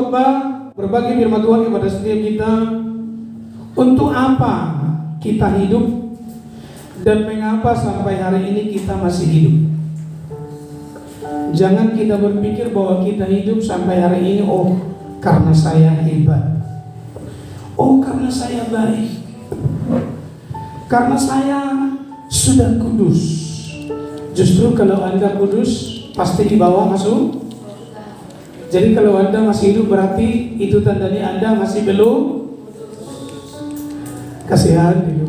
berkhotbah, berbagi firman Tuhan kepada setiap kita. Untuk apa kita hidup dan mengapa sampai hari ini kita masih hidup? Jangan kita berpikir bahwa kita hidup sampai hari ini, oh karena saya hebat, oh karena saya baik, karena saya sudah kudus. Justru kalau Anda kudus, pasti di bawah masuk. Jadi kalau Anda masih hidup berarti itu tandanya Anda masih belum. Kasihan gitu.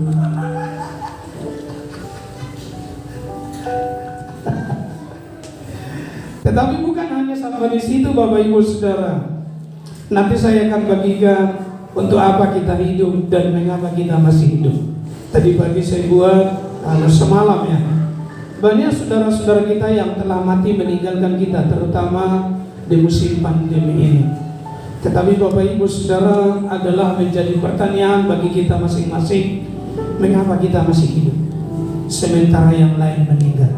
Tetapi bukan hanya sampai di situ Bapak Ibu Saudara. Nanti saya akan bagikan untuk apa kita hidup dan mengapa kita masih hidup. Tadi pagi saya buat semalam ya. Banyak saudara-saudara kita yang telah mati meninggalkan kita, terutama di musim pandemi ini. Tetapi Bapak Ibu Saudara, adalah menjadi pertanyaan bagi kita masing-masing, mengapa kita masih hidup sementara yang lain meninggal?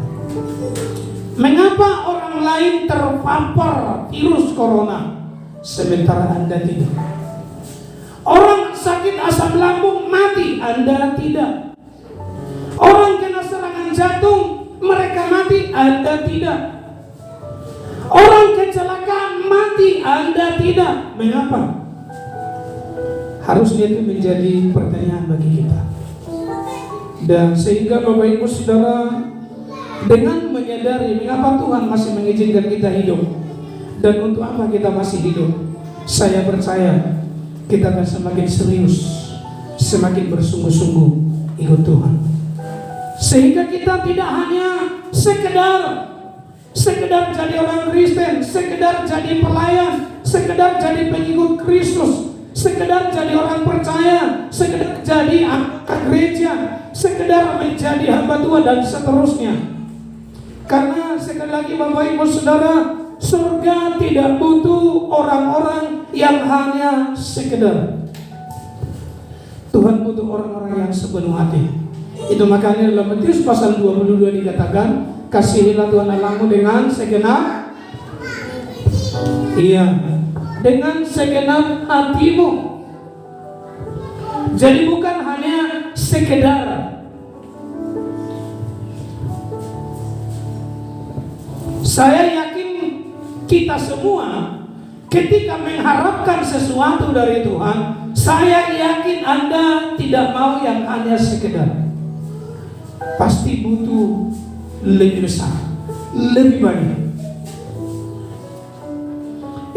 Mengapa orang lain terpapar virus corona sementara Anda tidak? Orang sakit asam lambung mati, Anda tidak. Orang kena serangan jantung, mereka mati, Anda tidak. Orang kecelakaan mati, Anda tidak. Mengapa? Harusnya itu menjadi pertanyaan bagi kita. Dan sehingga Bapak Ibu Saudara, dengan menyadari mengapa Tuhan masih mengizinkan kita hidup dan untuk apa kita masih hidup, saya percaya kita akan semakin serius, semakin bersungguh-sungguh ikut Tuhan. Sehingga kita tidak hanya sekedar jadi orang Kristen, sekedar jadi pelayan, sekedar jadi pengikut Kristus, sekedar jadi orang percaya, sekedar jadi anggota gereja, sekedar menjadi hamba Tuhan dan seterusnya. Karena sekali lagi Bapak Ibu Saudara, surga tidak butuh orang-orang yang hanya sekedar. Tuhan butuh orang-orang yang sepenuh hati. Itu makanya dalam Matius pasal 22 dikatakan, kasihilah Tuhan Allahmu dengan segenap, dengan segenap hatimu. Jadi bukan hanya sekedar. Saya yakin kita semua ketika mengharapkan sesuatu dari Tuhan, saya yakin Anda tidak mau yang hanya sekedar. Pasti butuh lebih besar, lebih banyak.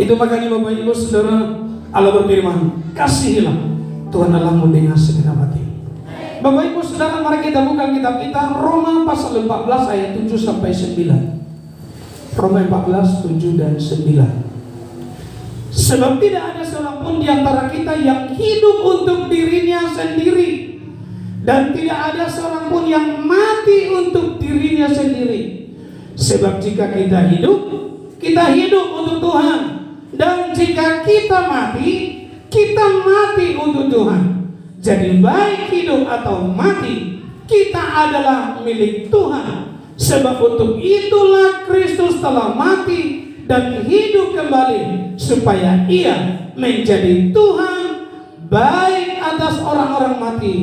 Itu makanya Bapak Ibu Saudara, Allah berfirman, kasihilah Tuhan Allahmu dengan segenap hati. Bapak Ibu Saudara, mari kita buka kitab kita, Roma pasal 14 ayat 7 sampai 9. Roma 14, 7 dan 9. Sebab tidak ada seorang pun di antara kita yang hidup untuk dirinya sendiri, dan tidak ada seorang pun yang mati untuk dirinya sendiri. Sebab jika kita hidup untuk Tuhan. Dan jika kita mati untuk Tuhan. Jadi baik hidup atau mati, kita adalah milik Tuhan. Sebab untuk itulah Kristus telah mati dan hidup kembali, supaya Ia menjadi Tuhan baik atas orang-orang mati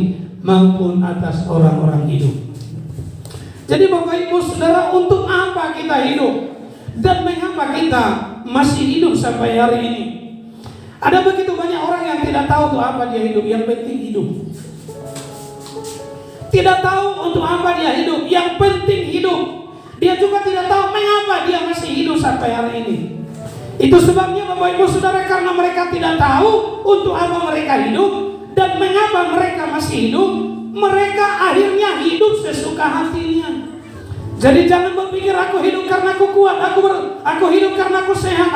maupun atas orang-orang hidup. Jadi Bapak Ibu Saudara, untuk apa kita hidup dan mengapa kita masih hidup sampai hari ini? Ada begitu banyak orang yang tidak tahu untuk apa dia hidup, yang penting hidup. Tidak tahu untuk apa dia hidup, yang penting hidup. Dia juga tidak tahu mengapa dia masih hidup sampai hari ini. Itu sebabnya Bapak Ibu Saudara, karena mereka tidak tahu untuk apa mereka hidup dan mengapa mereka masih hidup, mereka akhirnya hidup sesuka hatinya. Jadi jangan berpikir aku hidup karena aku kuat, aku hidup karena aku sehat,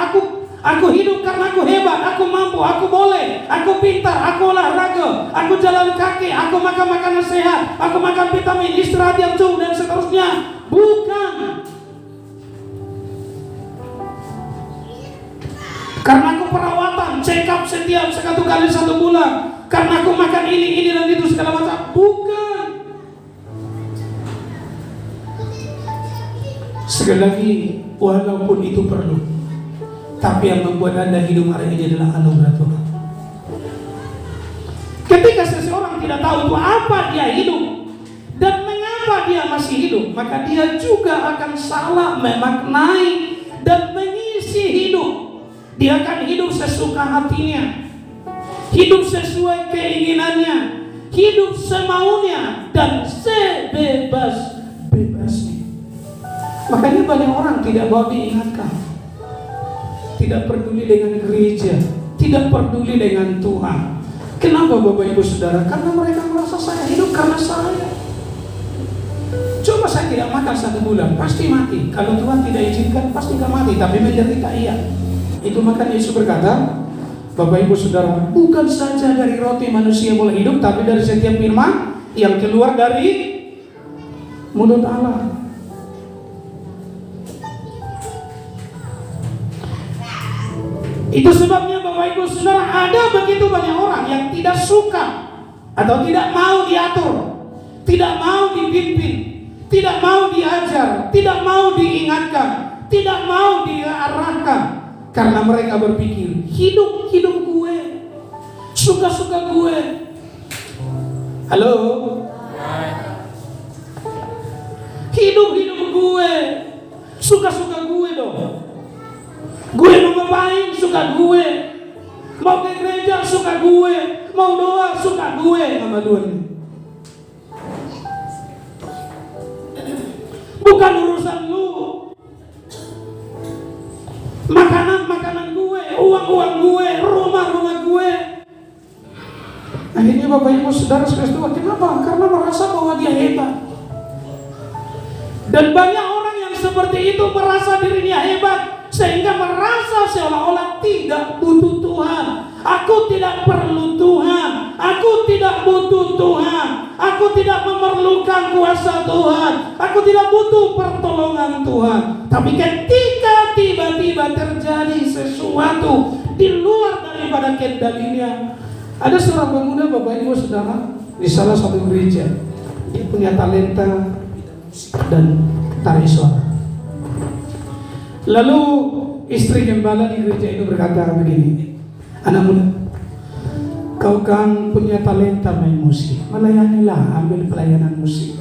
aku hidup karena aku hebat, aku mampu, aku boleh, aku pintar, aku olahraga, aku jalan kaki, aku makan makanan sehat, aku makan vitamin, istirahat yang cukup dan seterusnya. Bukan. Karena aku perawatan, check up setiap 1 kali 1 bulan, karena aku makan ini dan itu segala macam. Bukan. Sekali lagi, walaupun itu perlu, Tapi yang membuat Anda hidup hari ini adalah anugerah Tuhan. Ketika seseorang tidak tahu itu apa dia hidup dan mengapa dia masih hidup, maka dia juga akan salah memaknai dan mengisi hidup. Dia akan hidup sesuka hatinya, hidup sesuai keinginannya, hidup semaunya dan sebebas-bebasnya. Makanya banyak orang tidak mau diingatkan, tidak peduli dengan gereja, tidak peduli dengan Tuhan. Kenapa Bapak Ibu Saudara? Karena mereka merasa saya hidup karena saya. Coba saya tidak makan 1 bulan, pasti mati. Kalau Tuhan tidak izinkan, pasti gak mati, tapi menderita iya. Itu maka Yesus berkata, Bapak Ibu Saudara, bukan saja dari roti manusia boleh hidup, tapi dari setiap firman yang keluar dari mulut Allah. Itu sebabnya Bapak Ibu Saudara, ada begitu banyak orang yang tidak suka atau tidak mau diatur, tidak mau dipimpin, tidak mau diajar, tidak mau diingatkan, tidak mau diarahkan. Karena mereka berpikir, hidup gue, suka-suka gue. Halo? Hidup gue, suka-suka gue dong. Gue mau ngapain, suka gue. Mau ke gereja, suka gue. Mau doa, suka gue. Sama Tuhan. Bukan urusan lu. Makanan gue, uang gue, rumah gue. Akhirnya Bapak Ibu Saudara sekalian, kenapa? Karena merasa bahwa dia hebat. Dan banyak orang yang seperti itu merasa dirinya hebat, sehingga merasa seolah-olah tidak butuh Tuhan. Aku tidak perlu Tuhan, aku tidak butuh Tuhan, aku tidak memerlukan kuasa Tuhan, aku tidak butuh pertolongan Tuhan. Tapi ketika tiba-tiba terjadi sesuatu di luar daripada kendalinya, ada seorang pemuda Bapak Ibu Saudara di salah satu gereja, dia punya talenta dan tari suara. Lalu istri gembala di gereja itu berkata begini, anak muda, kau kan punya talenta main musik, melayanilah, ambil pelayanan musik.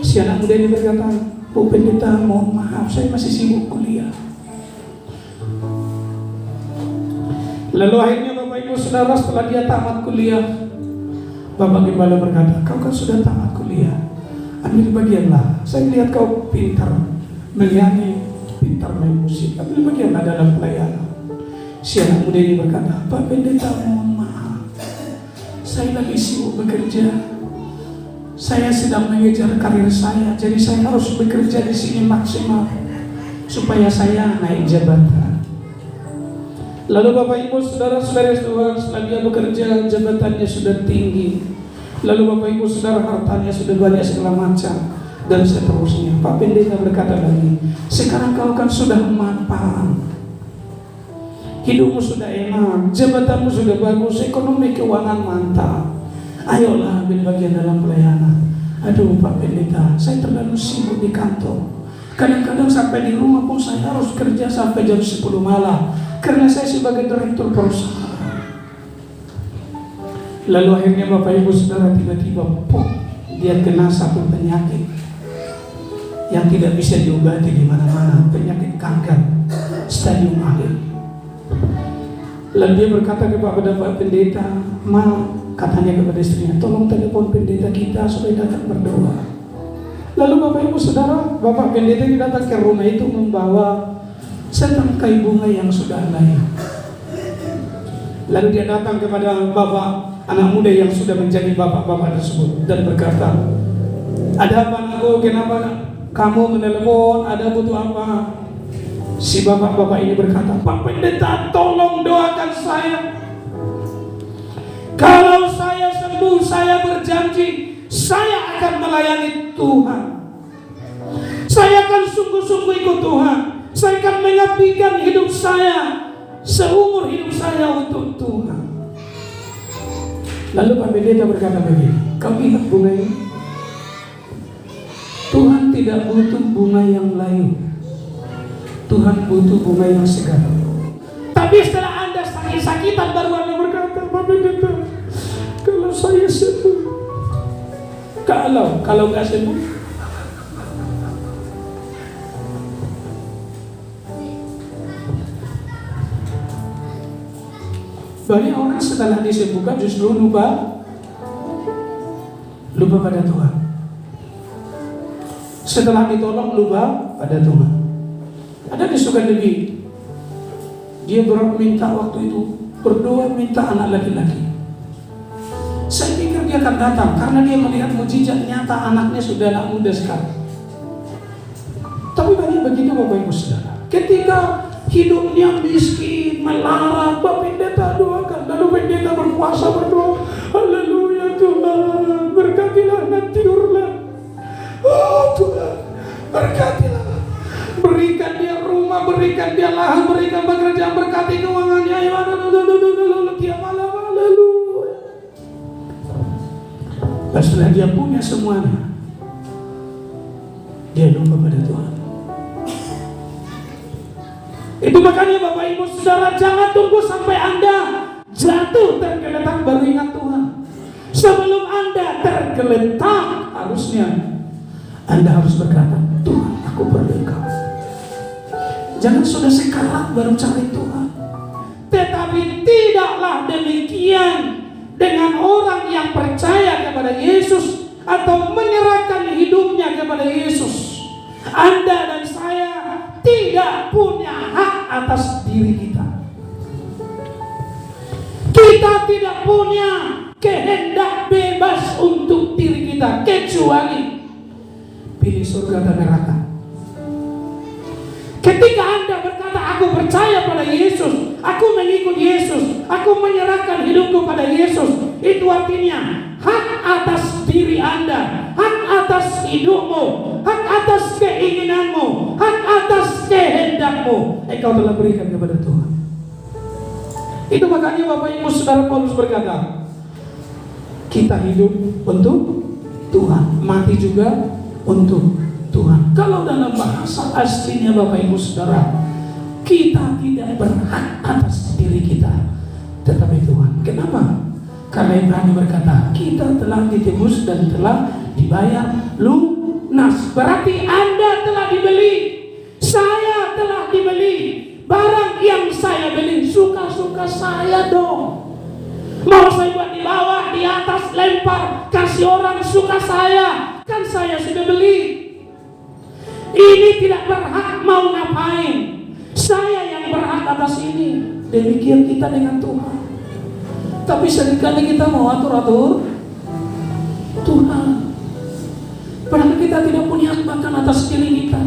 Si anak muda ini berkata, Bu Pendeta, mohon maaf, saya masih sibuk kuliah. Lalu akhirnya Bapak Ibu Saudara, setelah dia tamat kuliah, Bapak Gembala berkata, kau kan sudah tamat kuliah, ambil bagianlah. Saya lihat kau pintar menyanyi, pintar main musik, ambil bagianlah dalam pelayanan. Si anak muda ini berkata, Pak Pendeta, mohon maaf, saya lagi sibuk bekerja. Saya sedang mengejar karir saya, jadi saya harus bekerja di sini maksimal supaya saya naik jabatan. Lalu Bapak Ibu Saudara-saudara Tuhan, setelah dia bekerja, jabatannya sudah tinggi. Lalu Bapak Ibu Saudara, hartanya sudah banyak segala macam dan seterusnya. Pak Pendeta berkata lagi, sekarang kau kan sudah mapan, hidupmu sudah enak, jabatanmu sudah bagus, ekonomi keuangan mantap. Ayolah ambil bagian dalam pelayanan. Aduh Pak Pendeta, saya terlalu sibuk di kantor. Kadang-kadang sampai di rumah pun saya harus kerja sampai jam 10 malam, karena saya sebagai direktur perusahaan. Lalu akhirnya Bapak Ibu Saudara, tiba-tiba dia kena satu penyakit yang tidak bisa diobati di mana-mana, penyakit kanker stadium akhir. Lalu dia berkata kepada Pak Pendeta, katanya kepada istrinya, tolong telepon pendeta kita supaya datang berdoa. Lalu Bapak Ibu Saudara, Bapak Pendeta ini datang ke rumah itu membawa setangkai bunga yang sudah layu. Lalu dia datang kepada bapak anak muda yang sudah menjadi bapak-bapak tersebut dan berkata, ada apa anakku, kenapa kamu menelepon, ada butuh apa? Si bapak-bapak ini berkata, Pak Pendeta, tolong doakan saya. Kalau saya sembuh, saya berjanji saya akan melayani Tuhan. Saya akan sungguh-sungguh ikut Tuhan. Saya akan mengabdikan hidup saya seumur hidup saya untuk Tuhan. Lalu Pak Pendeta berkata begini, kau ingat bunga ini? Tuhan tidak butuh bunga yang layu. Tuhan butuh bunga yang segar. Tapi setelah Anda sakit-sakitan baru Anda berkata, Pak Pendeta, kalau saya sembuh, kalau nggak sembuh, banyak orang setelah disembuhkan justru lupa pada Tuhan. Setelah ditolong lupa pada Tuhan. Ada di Sukademi, dia minta waktu itu berdoa minta anak laki-laki. Saya pikir dia akan datang karena dia melihat mujizat nyata anaknya sudah anak muda sekali. Tapi banyak begitu Bapak Ibu Saudara. Ketika hidupnya miskin, melarat, Pak Pendeta doakan. Lalu pendeta berpuasa berdoa, haleluya Tuhan, berkatilah anak tiurlah. Oh Tuhan, berkatilah. Berikan dia rumah, berikan dia lahan, berikan pekerjaan, berkati keuangannya. Tiap malam, haleluya. Dan setelah dia punya semuanya, dia lupa pada Tuhan. Itu makanya Bapak Ibu Saudara, jangan tunggu sampai Anda jatuh tergeletak baru ingat Tuhan. Sebelum Anda tergeletak, harusnya Anda harus berkata, Tuhan, aku perlu Engkau. Jangan sudah sekarang baru cari Tuhan. Tetapi tidaklah demikian dengan orang yang percaya kepada Yesus atau menyerahkan hidupnya kepada Yesus. Anda dan saya tidak punya hak atas diri kita. Kita tidak punya kehendak bebas untuk diri kita, kecuali pilih surga dan neraka. Ketika Anda berkata, aku percaya pada Yesus, aku mengikut Yesus, aku menyerahkan hidupku pada Yesus, itu artinya hak atas diri Anda, hak atas hidupmu, hak atas keinginanmu, hak atas kehendakmu, engkau telah berikan kepada Tuhan. Itu makanya Bapak Ibu Saudara Paulus berkata, kita hidup untuk Tuhan, mati juga untuk Tuhan. Kalau dalam bahasa aslinya Bapak Ibu Saudara, kita tidak berhak atas diri kita, tetapi Tuhan. Kenapa? Karena Ibrani berkata, kita telah ditebus dan telah dibayar lunas. Berarti Anda telah dibeli, saya telah dibeli. Barang yang saya beli, suka-suka saya dong. Mau saya buat di bawah, di atas, lempar, kasih orang, suka saya. Kan saya sudah beli. Ini tidak berhak mau ngapain. Saya yang berhak atas ini. Demikian kita dengan Tuhan. Tapi seringkali kita mau atur-atur Tuhan. Padahal kita tidak punya hak bahkan atas diri kita.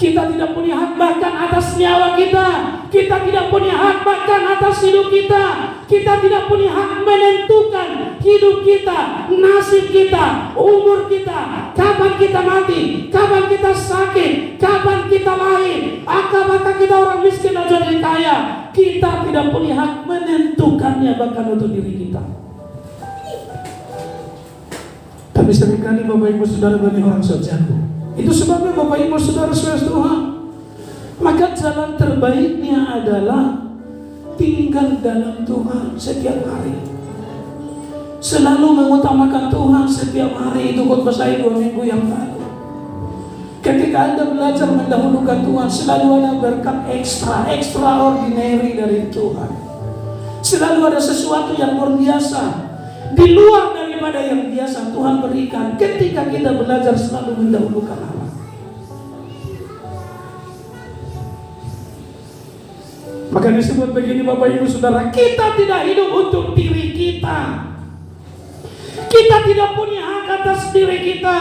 Kita tidak punya hak bahkan atas nyawa kita. Kita tidak punya hak bahkan atas hidup kita. Kita tidak punya hak menentukan hidup kita, nasib kita, umur kita, kapan kita mati, kapan kita sakit, kapan kita lahir, apakah kita orang miskin atau jadi kaya. Kita tidak punya hak menentukannya bahkan untuk diri kita. Tapi seringkali Bapak Ibu Saudara banyak orang jatuh. Itu sebabnya Bapak Ibu Saudara Tuhan, maka jalan terbaiknya adalah tinggal dalam Tuhan setiap hari. Selalu mengutamakan Tuhan setiap hari. Itu khotbah saya 2 minggu yang lalu. Ketika Anda belajar mendahulukan Tuhan, selalu ada berkat extraordinary dari Tuhan. Selalu ada sesuatu yang luar biasa, di luar daripada yang biasa Tuhan berikan ketika kita belajar selalu mendahulukan Allah. Maka disebut begini Bapak Ibu Saudara, kita tidak hidup untuk diri kita. Kita tidak punya hak atas diri kita.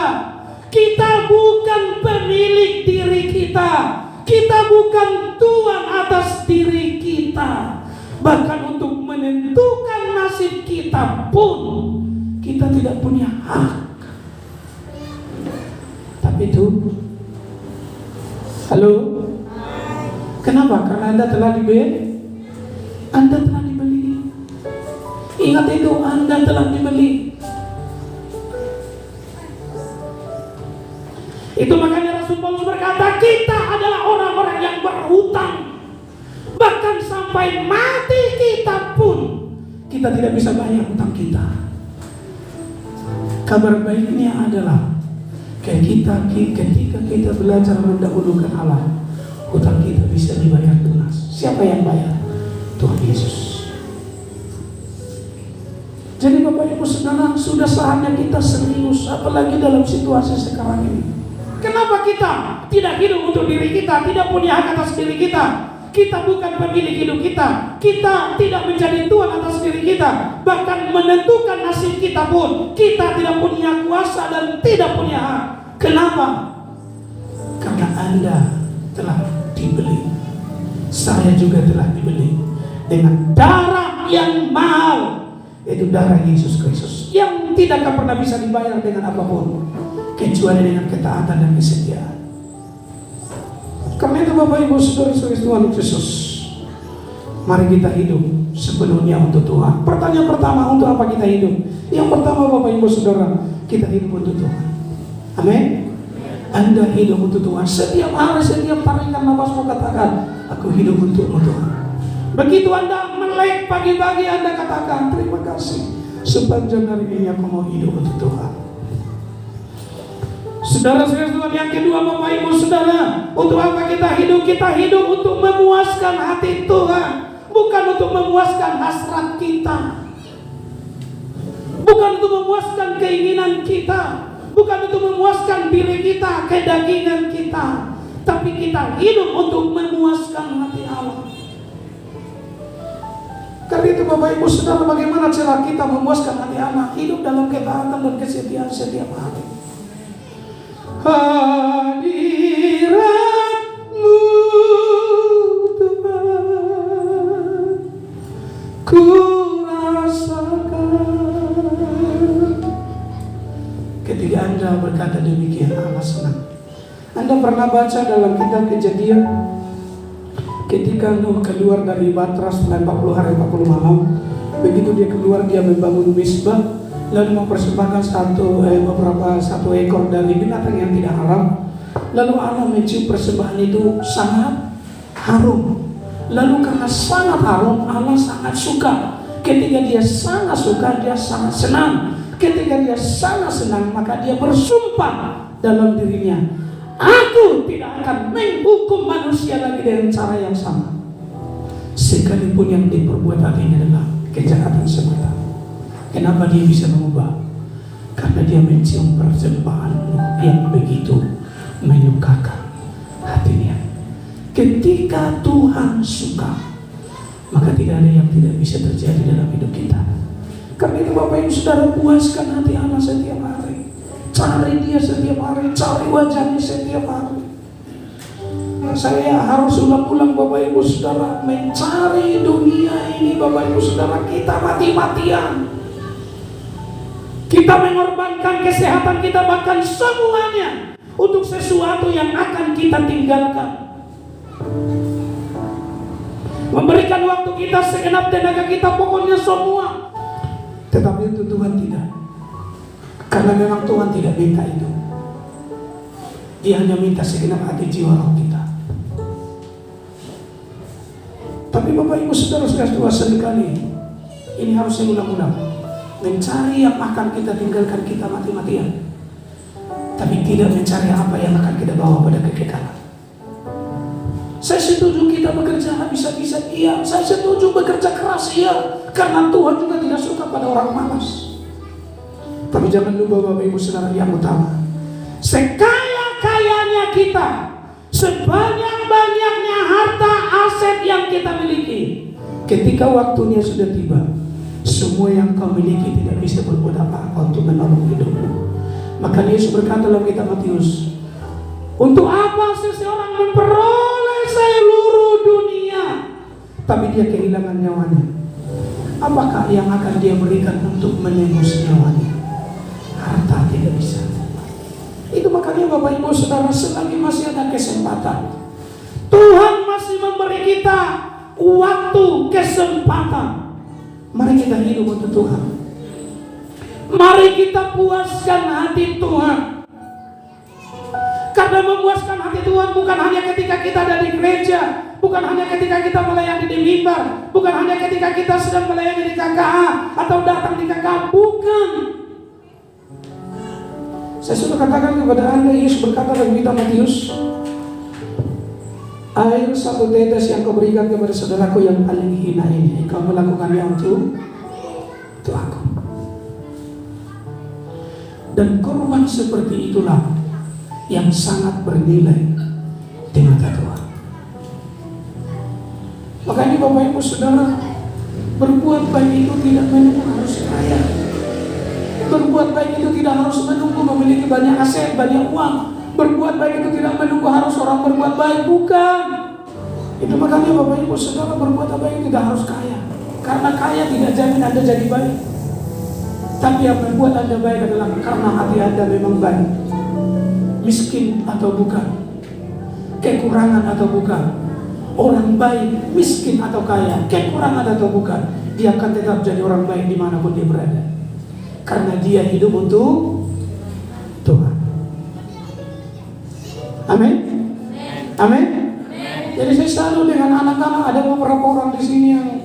Kita bukan pemilik diri kita. Kita bukan tuan atas diri kita. Bahkan untuk menentukan nasib kita pun kita tidak punya hak. Tapi itu, halo? Kenapa? Karena Anda telah dibeli. Anda telah dibeli. Ingat itu, Anda telah dibeli. Itu makanya Rasul Paulus berkata, kita adalah orang-orang yang berhutang. Bahkan sampai mati kita pun kita tidak bisa bayar hutang kita. Kabar baiknya adalah ketika kita belajar mendahulukan Allah, hutang kita bisa dibayar lunas. Siapa yang bayar? Tuhan Yesus. Jadi Bapak Ibu Saudara, sudah saatnya kita serius, apalagi dalam situasi sekarang ini. Kenapa kita tidak hidup untuk diri kita, tidak punya hak atas diri kita? Kita bukan pemilik hidup kita. Kita tidak menjadi Tuhan atas diri kita. Bahkan menentukan nasib kita pun kita tidak punya kuasa dan tidak punya hak. Kenapa? Karena Anda telah dibeli. Saya juga telah dibeli dengan darah yang mahal, yaitu darah Yesus Kristus, yang tidak akan pernah bisa dibayar dengan apapun kecuali dengan ketaatan dan kesetiaan. Karena itu Bapak Ibu Saudara-saudari Tuhan Yesus, mari kita hidup sepenuhnya untuk Tuhan. Pertanyaan pertama, untuk apa kita hidup? Yang pertama Bapak Ibu Saudara, kita hidup untuk Tuhan. Amin. Anda hidup untuk Tuhan. Setiap hari, setiap tarikan nafasmu katakan, aku hidup untuk Tuhan. Begitu Anda melek pagi-pagi, Anda katakan, terima kasih, sepanjang hari ini aku mau hidup untuk Tuhan. Saudara-saudara Tuhan, yang kedua Bapak Ibu Saudara, untuk apa kita hidup? Kita hidup untuk memuaskan hati Tuhan, bukan untuk memuaskan hasrat kita, bukan untuk memuaskan keinginan kita, bukan untuk memuaskan diri kita, kedagingan kita, tapi kita hidup untuk memuaskan hati Allah. Karena itu Bapak Ibu Saudara, bagaimana cara kita memuaskan hati Allah? Hidup dalam ketaatan dan kesetiaan setiap hari. Hadirat-Mu Tuhan, ku rasakan. Ketika Anda berkata demikian, Allah senang. Anda pernah baca dalam kitab Kejadian, ketika Nuh keluar dari Batra setelah 40 hari 40 malam, begitu dia keluar, dia membangun misbah, lalu mempersembahkan satu ekor dari binatang yang tidak haram. Lalu Allah mencium persembahan itu sangat harum. Lalu karena sangat harum, Allah sangat suka. Ketika dia sangat suka, dia sangat senang. Ketika dia sangat senang, maka dia bersumpah dalam dirinya, aku tidak akan menghukum manusia lagi dengan cara yang sama, sekalipun yang diperbuat hatinya adalah kejahatan semata. Kenapa dia bisa mengubah? Karena dia mencium persembahan yang begitu menyukakan hatinya. Ketika Tuhan suka, maka tidak ada yang tidak bisa terjadi dalam hidup kita. Karena itu Bapak Ibu Saudara, puaskan hati Allah setiap hari. Cari dia setiap hari, cari wajahnya setiap hari. Saya harus ulang-ulang Bapak Ibu Saudara, mencari dunia ini Bapak Ibu Saudara, kita mati-matian. Kita mengorbankan kesehatan kita, bahkan semuanya, untuk sesuatu yang akan kita tinggalkan. Memberikan waktu kita, segenap tenaga kita, pokoknya semua. Tetapi itu Tuhan tidak. Karena memang Tuhan tidak minta itu. Dia hanya minta segenap hati, jiwa, roh kita. Tapi Bapak Ibu Saudara-saudara sekali, ini harus saya ulang-ulang. Mencari yang akan kita tinggalkan, kita mati-matian, tapi tidak mencari apa yang akan kita bawa pada kekekalan. Saya setuju kita bekerja habis-habisan, iya. Saya setuju bekerja keras, iya. Karena Tuhan juga tidak suka pada orang malas. Tapi jangan lupa Bapak Ibu Saudara, yang utama, sekaya-kayanya kita, sebanyak-banyaknya harta aset yang kita miliki, ketika waktunya sudah tiba, semua yang kau miliki tidak bisa berbuat apa-apa untuk menolong hidupmu. Maka Yesus berkata dalam kitab Matius, untuk apa seseorang memperoleh seluruh dunia, tapi dia kehilangan nyawanya? Apakah yang akan dia berikan untuk menembus nyawanya? Harta tidak bisa. Itu makanya Bapak Ibu Saudara, selagi masih ada kesempatan, Tuhan masih memberi kita waktu, kesempatan. Mari kita hidup untuk Tuhan. Mari kita puaskan hati Tuhan. Karena Karena memuaskan hati Tuhan bukan hanya ketika kita ada di gereja, bukan hanya ketika kita melayani di mimbar, bukan hanya ketika kita sedang melayani di KKA atau datang di KKA, bukan. Saya sudah katakan kepada Anda, Yesus berkata dalam kitab Matius, air satu tetes yang kau berikan kepada saudaraku yang paling hina ini, kau melakukannya untuk aku. Dan korban seperti itulah yang sangat bernilai di mata Tuhan. Makanya Bapak Ibu Saudara, berbuat baik itu tidak menunggu harus kaya. Berbuat baik itu tidak harus menunggu memiliki banyak aset, banyak uang. Berbuat baik itu tidak menunggu harus orang berbuat baik, bukan. Itu makanya Bapak Ibu Saudara, berbuat baik tidak harus kaya. Karena kaya tidak jamin Anda jadi baik. Tapi yang membuat Anda baik adalah karena hati Anda memang baik. Miskin atau bukan, kekurangan atau bukan, orang baik, miskin atau kaya, kekurangan atau bukan, dia akan tetap jadi orang baik dimanapun dia berada. Karena dia hidup untuk Tuhan. Amin. Amin. Jadi saya selalu dengan anak-anak, ada beberapa orang di sini yang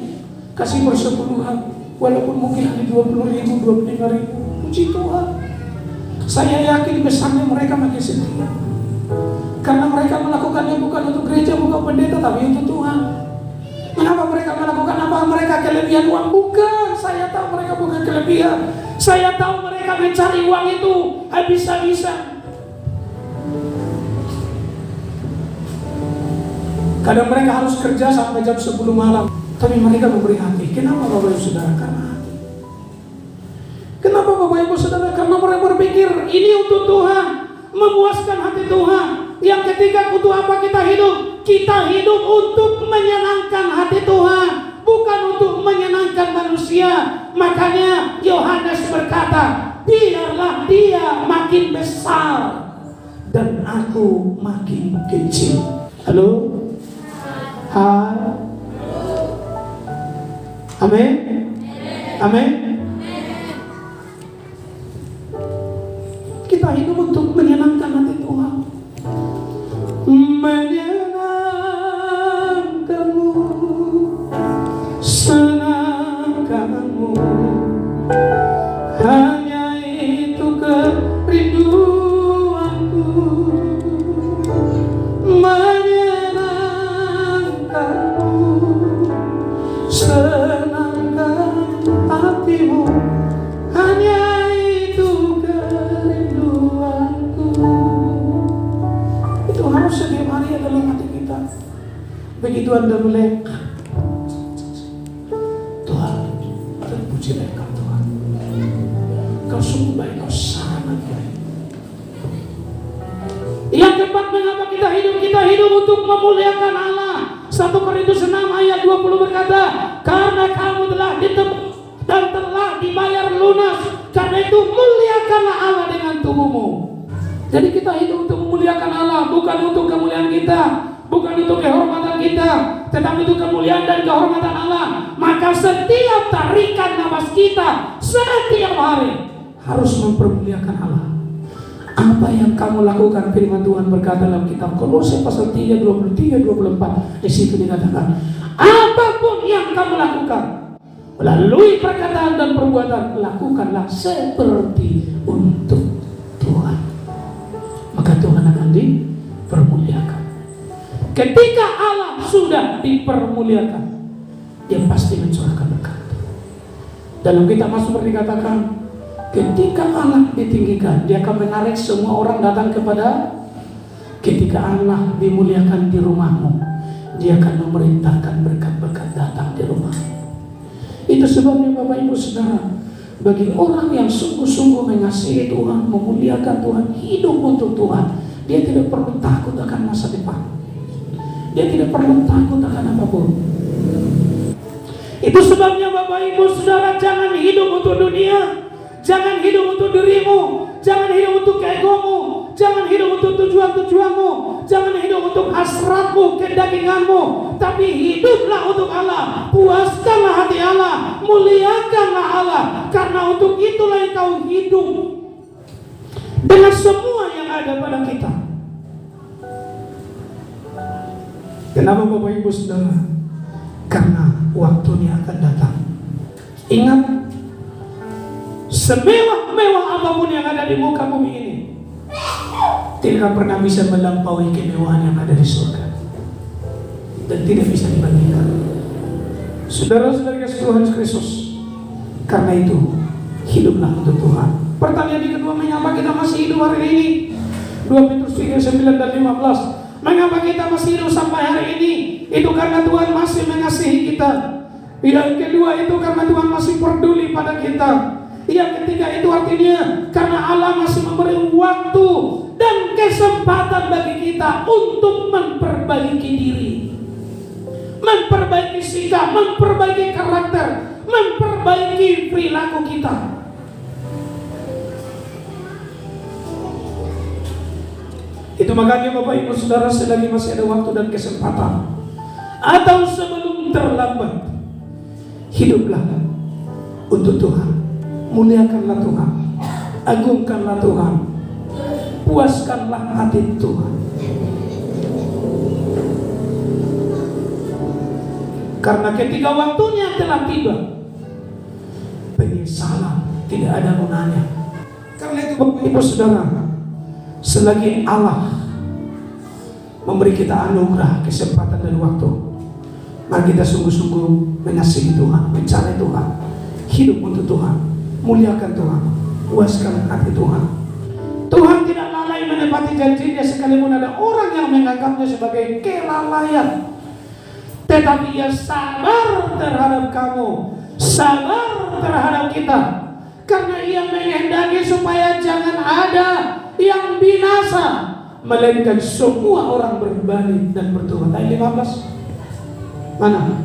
kasih persepuluhan, walaupun mungkin ada 20.000, 25.000, puji Tuhan. Saya yakin besarnya mereka makin setia. Karena mereka melakukannya bukan untuk gereja, bukan pendeta, tapi untuk Tuhan. Mengapa mereka melakukan apa? Mereka kelebihan uang? Bukan. Saya tahu mereka bukan kelebihan. Saya tahu mereka mencari uang itu habis-habisan. Kadang mereka harus kerja sampai jam 10 malam, tapi mereka memberi hati. Kenapa Bapak Ibu Saudara? Karena hati. Kenapa Bapak Ibu Saudara? Karena mereka berpikir ini untuk Tuhan, memuaskan hati Tuhan. Yang ketika untuk apa kita hidup? Kita hidup untuk menyenangkan hati Tuhan, bukan untuk menyenangkan manusia. Makanya Yohanes berkata, biarlah dia makin besar dan aku makin kecil. Halo? Amin. Amin. Kita hidup untuk menyenangkan hati Tuhan. Menyenangkanmu, senangkanmu, hanya itu kerinduanku. Menyenangkanmu, senangkan hatimu, hanya itu kerinduanku. Itu harus setiap hari dalam hati kita. Begitu Anda mulai, Tuhan, terpujilah Engkau Tuhan. Kau sungguh baik, Kau sangat baik. Yang keempat, mengapa kita hidup? Kita hidup untuk memuliakan Allah. 1 Korintus 6 ayat 20 berkata, karena kamu telah ditebus dan telah dibayar lunas, karena itu muliakanlah Allah dengan tubuhmu. Jadi kita hidup untuk memuliakan Allah, bukan untuk kemuliaan kita, bukan untuk kehormatan kita, tetapi untuk kemuliaan dan kehormatan Allah. Maka setiap tarikan nafas kita setiap hari harus mempermuliakan Allah. Apa yang kamu lakukan? Firman Tuhan berkata dalam kitab Kolose pasal 3, 23, 24. Di situ dikatakan, apapun yang kamu lakukan melalui perkataan dan perbuatan, lakukanlah seperti untuk Tuhan. Maka Tuhan akan dipermuliakan. Ketika Allah sudah dipermuliakan, Dia pasti mencurahkan berkat. Dalam kitab Mazmur dikatakan, ketika Allah ditinggikan, Dia akan menarik semua orang datang kepada. Ketika Allah dimuliakan di rumahmu, Dia akan memerintahkan berkat-berkat datang di rumahmu. Itu sebabnya Bapak Ibu Saudara, bagi orang yang sungguh-sungguh mengasihi Tuhan, memuliakan Tuhan, hidup untuk Tuhan, dia tidak perlu takut akan masa depan. Dia tidak perlu takut akan apapun. Itu sebabnya Bapak Ibu Saudara, jangan hidup untuk dunia. Jangan hidup untuk dirimu, jangan hidup untuk keegomu, jangan hidup untuk tujuan-tujuanmu, jangan hidup untuk hasratmu, kedaginganmu, tapi hiduplah untuk Allah. Puaskanlah hati Allah, muliakanlah Allah, karena untuk itulah engkau hidup dengan semua yang ada pada kita. Kenapa Bapak Ibu Saudara? Karena waktunya akan datang. Ingat, semewah-mewah apapun yang ada di muka bumi ini tidak pernah bisa melampaui kemewahan yang ada di surga, dan tidak bisa dibandingkan. Saudara-saudara kasih Tuhan Yesus Kristus, karena itu hiduplah untuk Tuhan. Pertanyaan yang kedua, mengapa kita masih hidup hari ini? 2 Petrus 3:9 dan 15. Mengapa kita masih hidup sampai hari ini? Itu karena Tuhan masih mengasihi kita. Yang kedua itu karena Tuhan masih peduli pada kita. Yang ketiga itu artinya karena Allah masih memberi waktu dan kesempatan bagi kita untuk memperbaiki diri, memperbaiki sikap, memperbaiki karakter, memperbaiki perilaku kita. Itu makanya Bapak Ibu Saudara, selagi masih ada waktu dan kesempatan, atau sebelum terlambat, hiduplah untuk Tuhan. Muliakanlah Tuhan, agungkanlah Tuhan, puaskanlah hati Tuhan. Karena ketika waktunya telah tiba, penyesalan tidak ada gunanya. Karena itu Bapak Ibu Saudara, selagi Allah memberi kita anugerah, kesempatan dan waktu, mari kita sungguh-sungguh mengasihi Tuhan, mencari Tuhan, hidup untuk Tuhan, muliakan Tuhan, puaskan hati Tuhan. Tuhan tidak lalai menepati janjinya, sekalipun ada orang yang menganggapnya sebagai kelalaian, tetapi Ia sabar terhadap kamu, sabar terhadap kita, karena Ia menghendaki supaya jangan ada yang binasa, melainkan semua orang berbalik dan bertobat. Ayat 15 mana?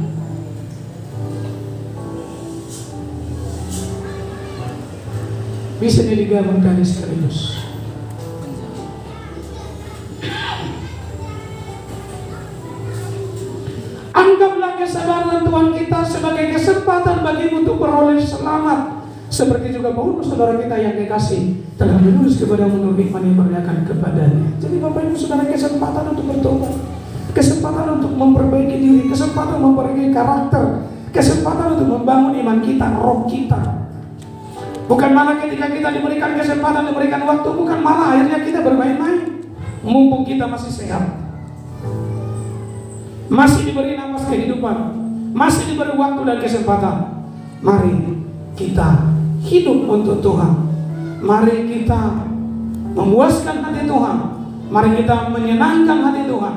Bisa digabungkan sekaligus. Anggaplah kesabaran Tuhan kita sebagai kesempatan bagimu untuk beroleh selamat, seperti juga Paulus saudara kita yang kekasih telah menulis kepada menurut hikmat yang berliakan kepadanya. Jadi Bapak Ibu Saudara, kesempatan untuk bertobat, kesempatan untuk memperbaiki diri, kesempatan memperbaiki karakter, kesempatan untuk membangun iman kita, roh kita. Bukan malah ketika kita diberikan kesempatan, diberikan waktu, bukan malah akhirnya kita bermain-main. Mumpung kita masih sehat, masih diberi nafas kehidupan, masih diberi waktu dan kesempatan, mari kita hidup untuk Tuhan. Mari kita memuaskan hati Tuhan, mari kita menyenangkan hati Tuhan,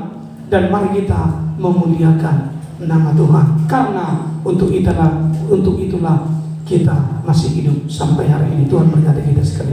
dan mari kita memuliakan nama Tuhan. Karena untuk itulah kita masih hidup sampai hari ini. Tuhan berkati kita sekali.